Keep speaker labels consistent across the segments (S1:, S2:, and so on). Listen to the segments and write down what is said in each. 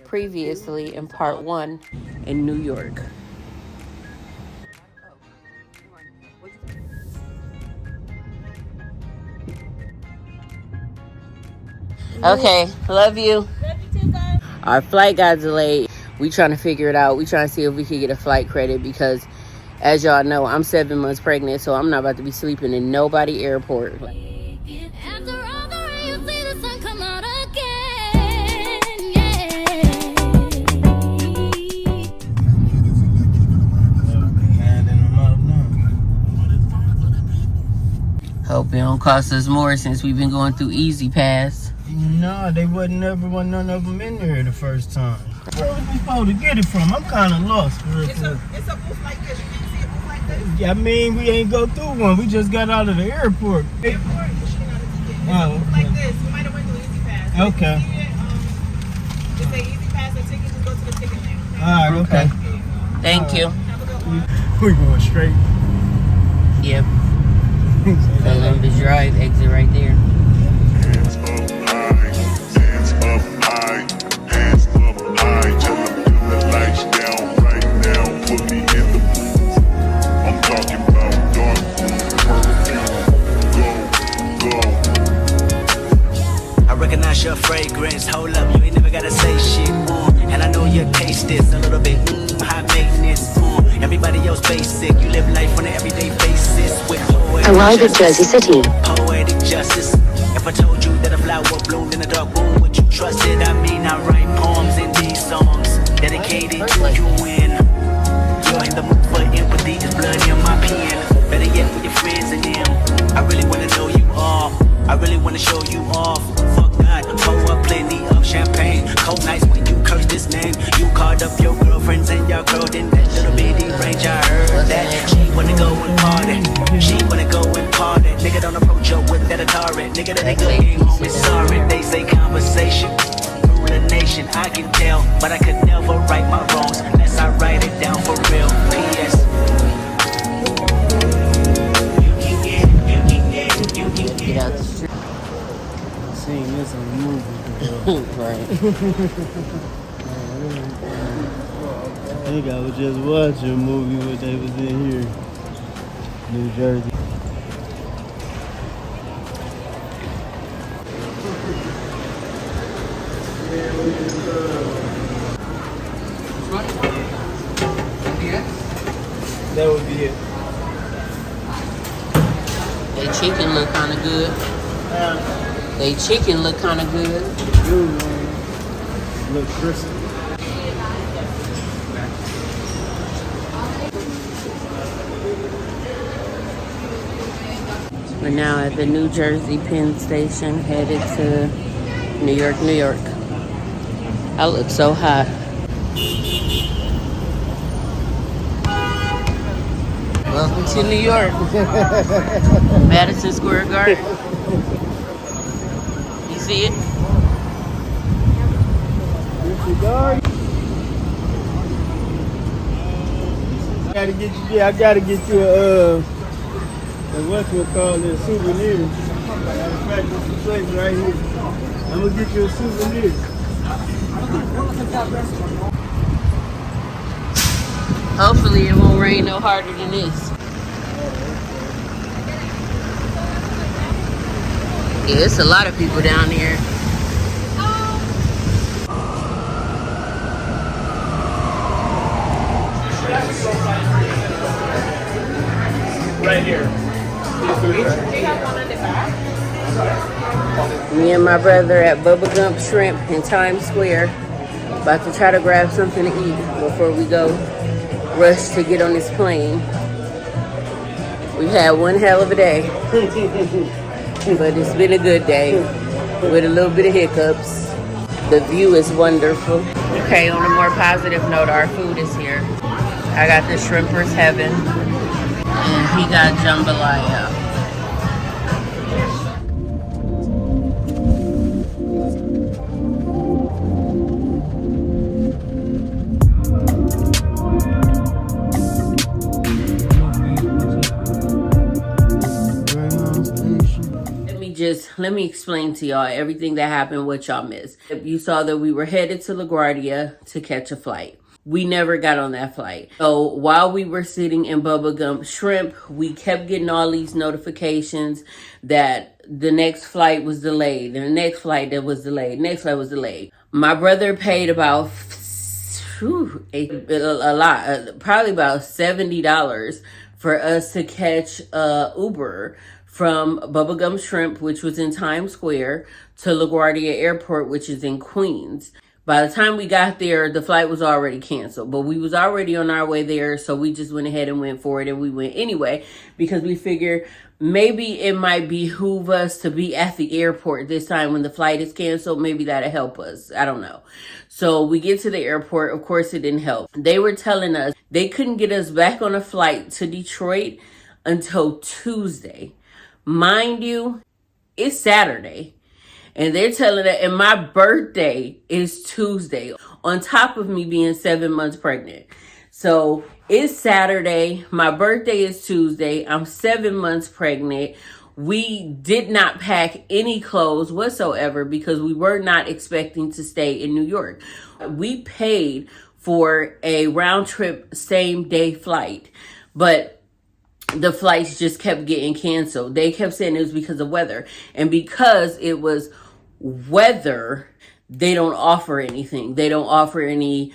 S1: previously in part 1 in New York. Okay, love you. Love you too, guys. Our flight got delayed. We trying to figure it out. We trying to see if we could get a flight credit because, as y'all know, I'm 7 months pregnant, so I'm not about to be sleeping in nobody airport.
S2: After all the rain, you see the sun come out again.
S1: Hope it don't cost us more since we've been going through Easy Pass.
S3: No, they wasn't never want none of them in there the first time. Where was we supposed to get it from? I'm kind of lost.
S4: It's a booth like this. You can't see a booth like this.
S3: Yeah, I mean, we ain't go through one. We just got out of the airport.
S4: Airport, but she not a ticket. It's
S3: Oh,
S4: a booth like this. We might have went through Easy Pass.
S3: Okay.
S4: Just say Easy Pass or ticket. Just go to the ticket thing.
S3: All right, okay.
S1: Thank you.
S4: Have a good one.
S3: We going straight.
S1: Yep. Columbus Drive, exit right there.
S5: Hands up high, hands up high, hands up high. Tell them dim the lights down right now. Put me in the booth. I'm talking about dark perfume. Go, go.
S6: I recognize your fragrance. Hold up, you ain't never gotta say shit. And I know your taste is a little bit high maintenance. Everybody else basic. You live life on an everyday basis with
S7: arrive at Jersey City.
S6: Poetic justice. If I told you that a flower bloomed in a dark room, would you trust it? I mean, I write poems in these songs dedicated to you when you're in the mood for empathy. There's blood in my pen. Better yet, with your friends and them. I really wanna know you all. I really wanna show you off. Fuck God, pour up plenty of champagne. Cold nights when you curse this name. You called up your girlfriends and y'all curled in that little bitty range. I heard that she wanna go and party. She wanna go and party. Nigga don't approach her with that Atari. Nigga that ain't good game home is sorry. They say conversation rule a nation. I can tell, but I could never right my wrongs unless I write it down for real. P.S.
S1: Get out the street.
S3: Seen this on the movie.
S1: Right.
S3: I think I was just watching a movie when they was in here. New Jersey. That would be it.
S1: They chicken look kind of good. They chicken look kind of good.
S3: Look crispy.
S1: We're now at the New Jersey Penn Station, headed to New York, New York. I look so hot. Welcome to New York. Madison Square Garden. You see it?
S3: I gotta get you a what's it called, a souvenir. This place right here. I'm gonna get you a souvenir.
S1: Hopefully it won't rain no harder than this. Yeah, it's a lot of people down here.
S3: Right here.
S1: Me and my brother at Bubba Gump Shrimp in Times Square. About to try to grab something to eat before we go rush to get on this plane. We've had one hell of a day. But it's been a good day with a little bit of hiccups. The view is wonderful. Okay, on a more positive note, our food is here. I got the Shrimper's Heaven, and he got jambalaya. just, let me explain to y'all everything that happened, what y'all missed. You saw that we were headed to LaGuardia to catch a flight. We never got on that flight. So while we were sitting in Bubba Gump Shrimp, we kept getting all these notifications that the next flight was delayed, and the next flight that was delayed, next flight was delayed. My brother paid about a lot, probably about $70 for us to catch Uber from Bubba Gump Shrimp, which was in Times Square, to LaGuardia Airport, which is in Queens. By the time we got there, the flight was already canceled, but we was already on our way there, so we just went ahead and went for it, and we went anyway because we figured maybe it might behoove us to be at the airport this time when the flight is canceled. Maybe that'll help us. I don't know. So we get to the airport. Of course, it didn't help. They were telling us they couldn't get us back on a flight to Detroit until Tuesday. Mind you, it's Saturday. And they're telling that, and my birthday is Tuesday, on top of me being 7 months pregnant. So it's Saturday. My birthday is Tuesday. I'm 7 months pregnant. We did not pack any clothes whatsoever because we were not expecting to stay in New York. We paid for a round trip, same day flight, but the flights just kept getting canceled. They kept saying it was because of weather. And because it was weather, they don't offer anything. They don't offer any,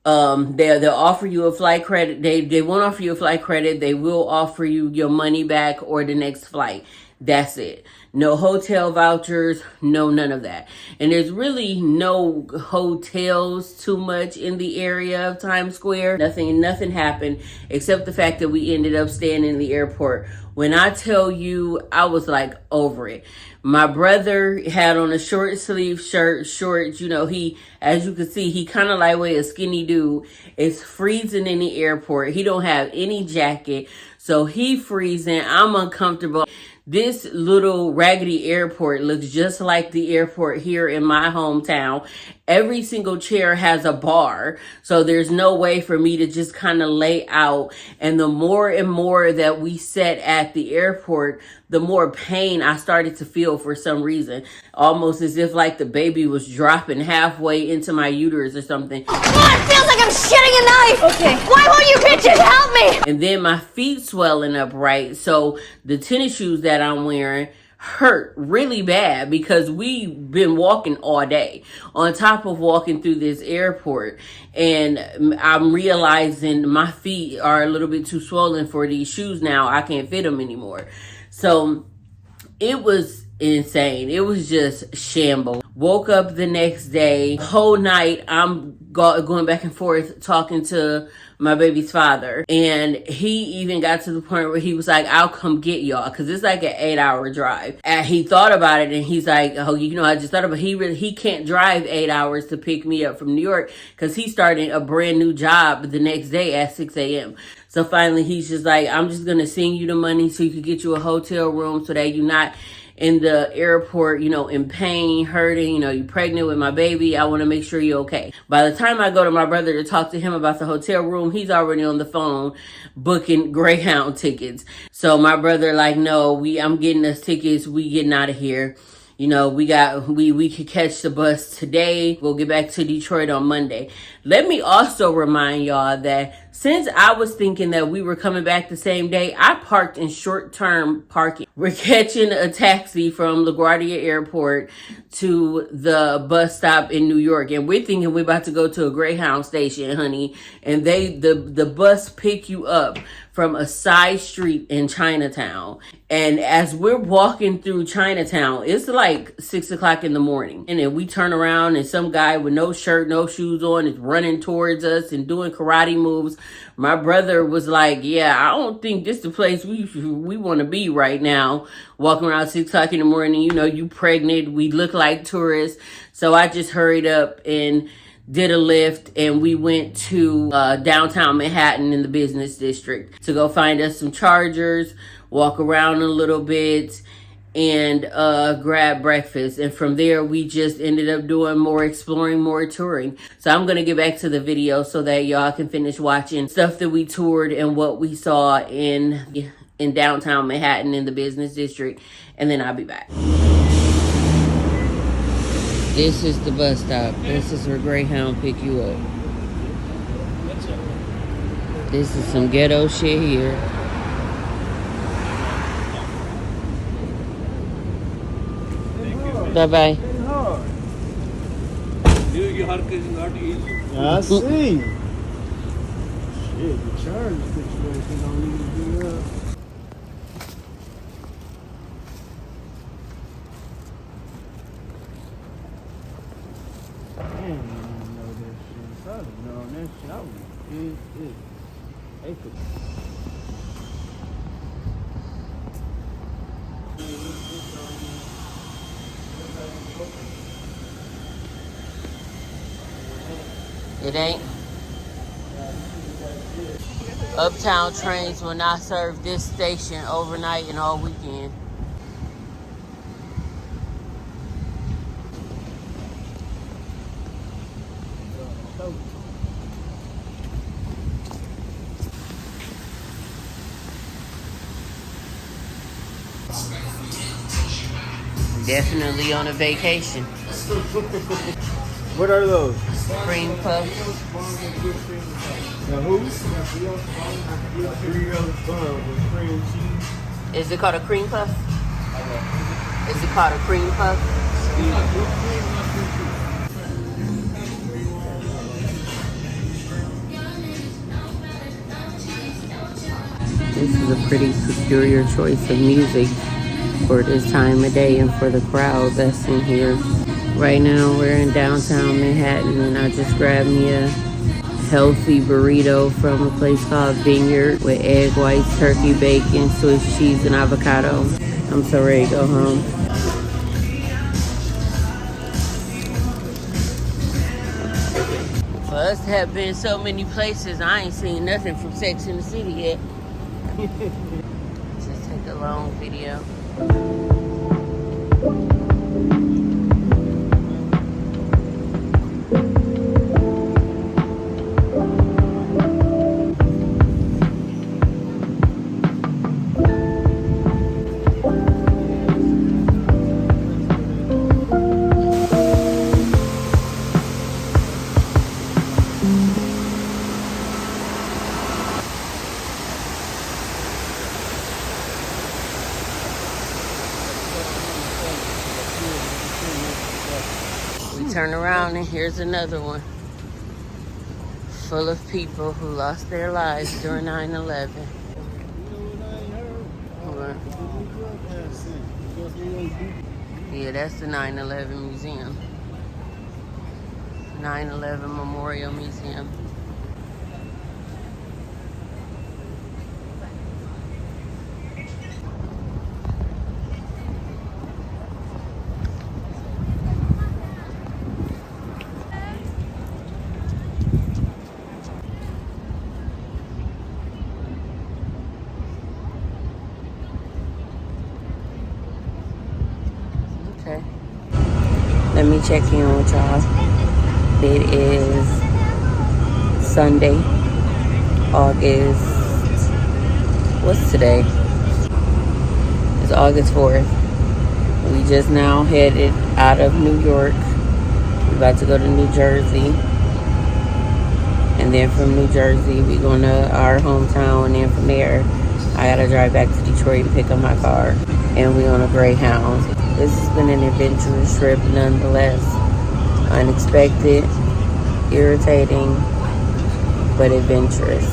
S1: they'll offer you a flight credit. They won't offer you a flight credit. They will offer you your money back or the next flight. That's it. No hotel vouchers, no none of that. And there's really no hotels too much in the area of Times Square. Nothing happened except the fact that we ended up staying in the airport. When I tell you, I was like over it. My brother had on a short sleeve shirt, shorts, he, as you can see, he kind of like a skinny dude. It's freezing in the airport. He don't have any jacket. So he freezing. I'm uncomfortable. This little raggedy airport looks just like the airport here in my hometown. Every single chair has a bar, so there's no way for me to just kind of lay out. And the more and more that we sat at the airport, the more pain I started to feel for some reason. Almost as if like the baby was dropping halfway into my uterus or something.
S2: Oh, it feels like I'm shitting a knife! Okay. Why won't you bitches help me?
S1: And then my feet swelling up, right? So the tennis shoes that I'm wearing hurt really bad because we've been walking all day on top of walking through this airport, and I'm realizing my feet are a little bit too swollen for these shoes now. I can't fit them anymore. So it was insane. It was just shambles. Woke up the next day, whole night I'm going back and forth talking to my baby's father, and he even got to the point where he was like, I'll come get y'all, because it's like an 8-hour drive. And he thought about it, and he's like, oh, I just thought about it. He can't drive 8 hours to pick me up from New York because he's starting a brand new job the next day at 6 a.m. So finally he's just like, I'm just gonna send you the money so you can get you a hotel room so that you're not in the airport, in pain, hurting, you're pregnant with my baby. I want to make sure you're okay. By the time I go to my brother to talk to him about the hotel room, he's already on the phone booking Greyhound tickets. So my brother no, I'm getting us tickets. We getting out of here. We could catch the bus today. We'll get back to Detroit on Monday. Let me also remind y'all that since I was thinking that we were coming back the same day, I parked in short-term parking. We're catching a taxi from LaGuardia Airport to the bus stop in New York, and we're thinking we're about to go to a Greyhound station, honey. And the bus pick you up from a side street in Chinatown. And as we're walking through Chinatown, it's like 6 o'clock in the morning. And then we turn around and some guy with no shirt, no shoes on is running towards us and doing karate moves. My brother was like, yeah, I don't think this is the place we want to be right now. Walking around 6 o'clock in the morning, you pregnant, we look like tourists. So I just hurried up and did a lift, and we went to downtown Manhattan in the business district to go find us some chargers, walk around a little bit, and grab breakfast. And from there, we just ended up doing more exploring, more touring. So I'm going to get back to the video so that y'all can finish watching stuff that we toured and what we saw in in downtown Manhattan in the business district, and then I'll be back. This is the bus stop. This is where Greyhound pick you up. This is some ghetto shit here. Bye-bye.
S3: I see. Shit, the charge situation don't need to be up. Damn, I didn't know that shit. If I'd have known that shit, I would have They could.
S1: It ain't. Uptown trains will not serve this station overnight and all weekend. Definitely on a vacation.
S3: What are those?
S1: Cream puffs.
S3: The who? 3 of with cream cheese.
S1: Is it called a cream puff? Is it called a cream puff? This is a pretty peculiar choice of music for this time of day and for the crowd that's in here. Right now we're in downtown Manhattan and I just grabbed me a healthy burrito from a place called Vineyard with egg whites, turkey bacon, Swiss cheese, and avocado. I'm so ready to go home. For us to have been so many places, I ain't seen nothing from Sex and the City yet. Just take a long video. Turn around and here's another one full of people who lost their lives during 9/11. Yeah, that's the 9/11 museum. 9/11 Memorial Museum. Okay. Let me check in with y'all. It is Sunday, August. What's today? It's August 4th. We just now headed out of New York. We're about to go to New Jersey. And then from New Jersey, we're going to our hometown. And then from there, I got to drive back to Detroit and pick up my car. And we're on a Greyhound. This has been an adventurous trip nonetheless. Unexpected, irritating, but adventurous.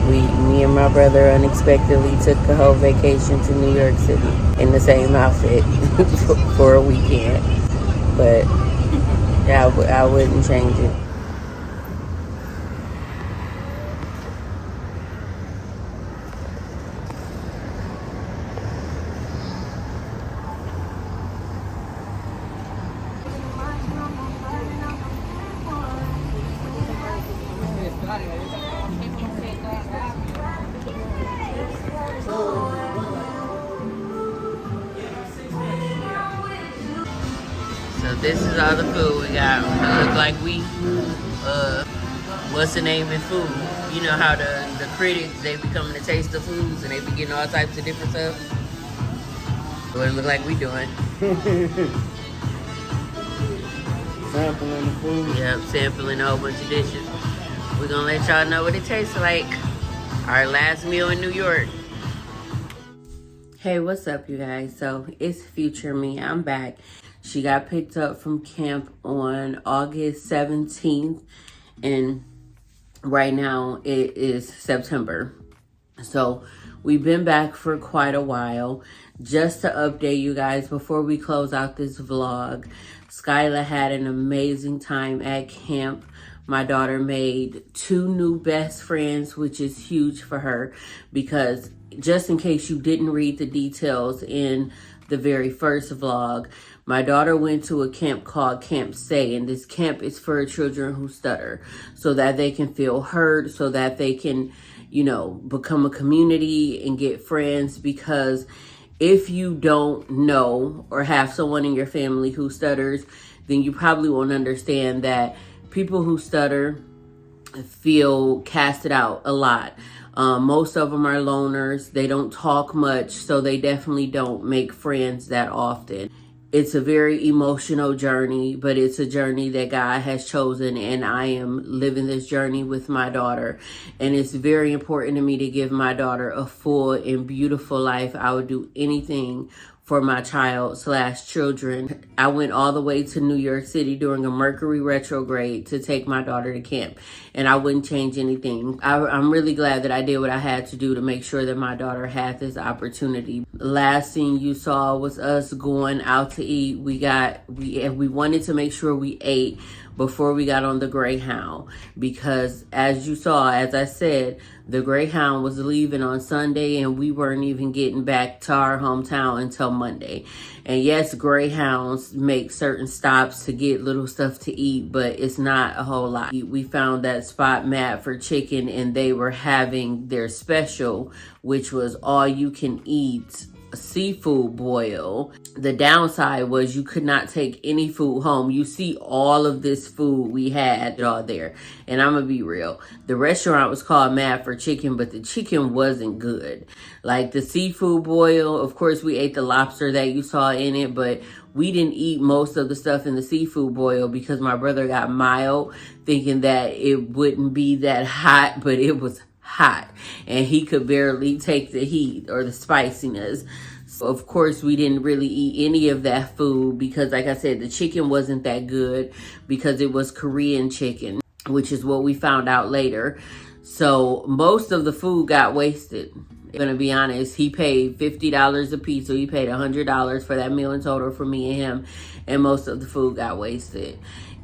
S1: Me and my brother unexpectedly took a whole vacation to New York City in the same outfit for a weekend. But yeah, I wouldn't change it. So this is all the food we got. It look like we, what's the name in food? You know how the critics, they be coming to taste the foods and they be getting all types of different stuff? What it look like we doing.
S3: Sampling the food.
S1: Yep, sampling a whole bunch of dishes. We're gonna let y'all know what it tastes like. Our last meal in New York. Hey, what's up, you guys? So it's future me. I'm back. She got picked up from camp on August 17th, and right now it is September. So we've been back for quite a while. Just to update you guys before we close out this vlog, Skyla had an amazing time at camp. My daughter made 2 new best friends, which is huge for her, because just in case you didn't read the details in the very first vlog, my daughter went to a camp called Camp Say, and this camp is for children who stutter, so that they can feel heard, so that they can, you know, become a community and get friends. Because if you don't know or have someone in your family who stutters, then you probably won't understand that people who stutter feel casted out a lot. Most of them are loners. They don't talk much, so they definitely don't make friends that often. It's a very emotional journey, but it's a journey that God has chosen, and I am living this journey with my daughter. And it's very important to me to give my daughter a full and beautiful life. I would do anything for my child/children. I went all the way to New York City during a Mercury retrograde to take my daughter to camp, and I wouldn't change anything. I'm really glad that I did what I had to do to make sure that my daughter had this opportunity. Last thing you saw was us going out to eat. We wanted to make sure we ate before we got on the Greyhound, because as you saw, as I said, the Greyhound was leaving on Sunday and we weren't even getting back to our hometown until Monday. And yes, Greyhounds make certain stops to get little stuff to eat, but it's not a whole lot. We found that spot, Mad for Chicken, and they were having their special, which was all you can eat seafood boil. The downside was you could not take any food home. You see all of this food we had all there, and I'm gonna be real, the restaurant was called Mad for Chicken, but the chicken wasn't good. Like the seafood boil, of course we ate the lobster that you saw in it, but we didn't eat most of the stuff in the seafood boil because my brother got mild, thinking that it wouldn't be that hot, but it was hot, and he could barely take the heat or the spiciness. So of course we didn't really eat any of that food because, like I said, the chicken wasn't that good because it was Korean chicken, which is what we found out later. So most of the food got wasted. I'm gonna be honest, he paid $50 a piece, so he paid $100 for that meal in total for me and him, and most of the food got wasted.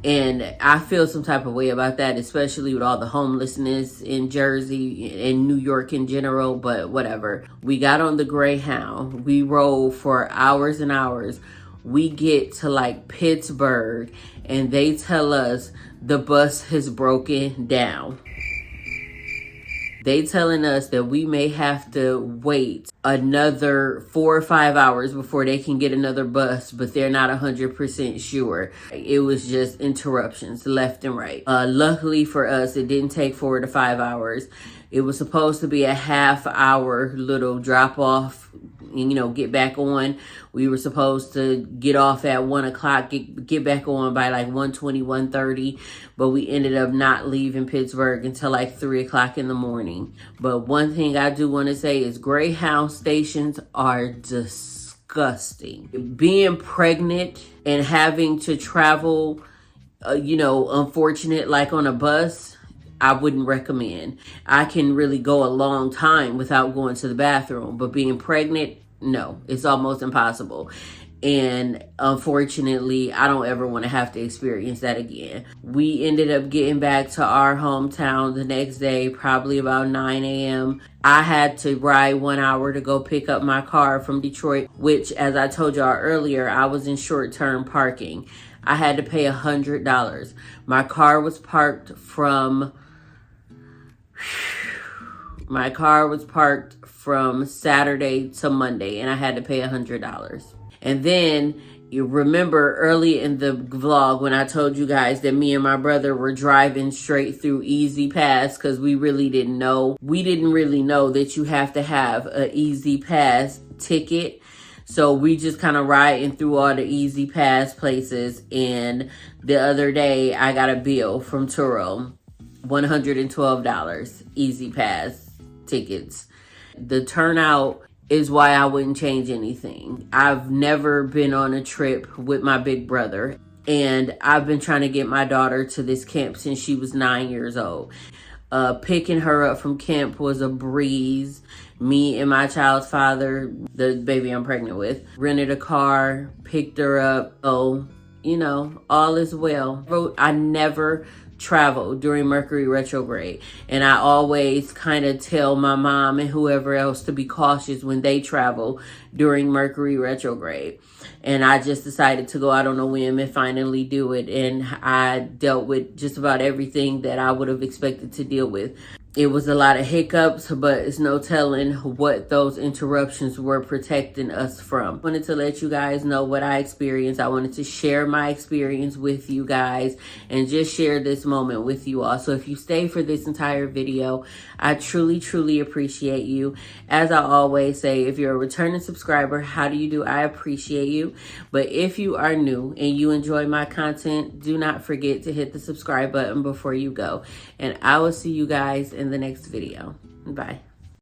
S1: And I feel some type of way about that, especially with all the homelessness in Jersey and New York in general, but whatever. We got on the Greyhound. We rode for hours and hours. We get to like Pittsburgh and they tell us the bus has broken down. They telling us that we may have to wait another 4 or 5 hours before they can get another bus, but they're not 100% sure. It was just interruptions left and right. Luckily for us, it didn't take 4 to 5 hours. It was supposed to be a half-hour little drop-off, you know, get back on. We were supposed to get off at 1 o'clock, get back on by like 1:20, 1:30, but we ended up not leaving Pittsburgh until like 3 o'clock in the morning. But one thing I do want to say is Greyhound stations are disgusting. Being pregnant and having to travel, unfortunate, like on a bus, I wouldn't recommend. I can really go a long time without going to the bathroom, but being pregnant, no, it's almost impossible. And unfortunately, I don't ever want to have to experience that again. We ended up getting back to our hometown the next day, probably about 9 a.m. I had to ride 1 hour to go pick up my car from Detroit, which, as I told y'all earlier, I was in short-term parking. I had to pay $100. My car was parked from Saturday to Monday, and I had to pay $100. And then You remember early in the vlog when I told you guys that me and my brother were driving straight through Easy Pass because we really didn't know. We didn't really know that you have to have an Easy Pass ticket. So we just kind of riding through all the Easy Pass places. And the other day I got a bill from Turo, $112 Easy Pass tickets. The turnout is why I wouldn't change anything. I've never been on a trip with my big brother, and I've been trying to get my daughter to this camp since she was 9 years old. Picking her up from camp was a breeze. Me and my child's father, the baby I'm pregnant with, rented a car, picked her up. Oh, you know, all is well. I never travel during Mercury retrograde, and I always kind of tell my mom and whoever else to be cautious when they travel during Mercury retrograde. And I just decided to go out on a whim and finally do it, and I dealt with just about everything that I would have expected to deal with. It was a lot of hiccups, but it's no telling what those interruptions were protecting us from. I wanted to let you guys know what I experienced. I wanted to share my experience with you guys and just share this moment with you all. So if you stay for this entire video, I truly, truly appreciate you. As I always say, if you're a returning subscriber, how do you do? I appreciate you. But if you are new and you enjoy my content, do not forget to hit the subscribe button before you go. And I will see you guys in the next video. Bye.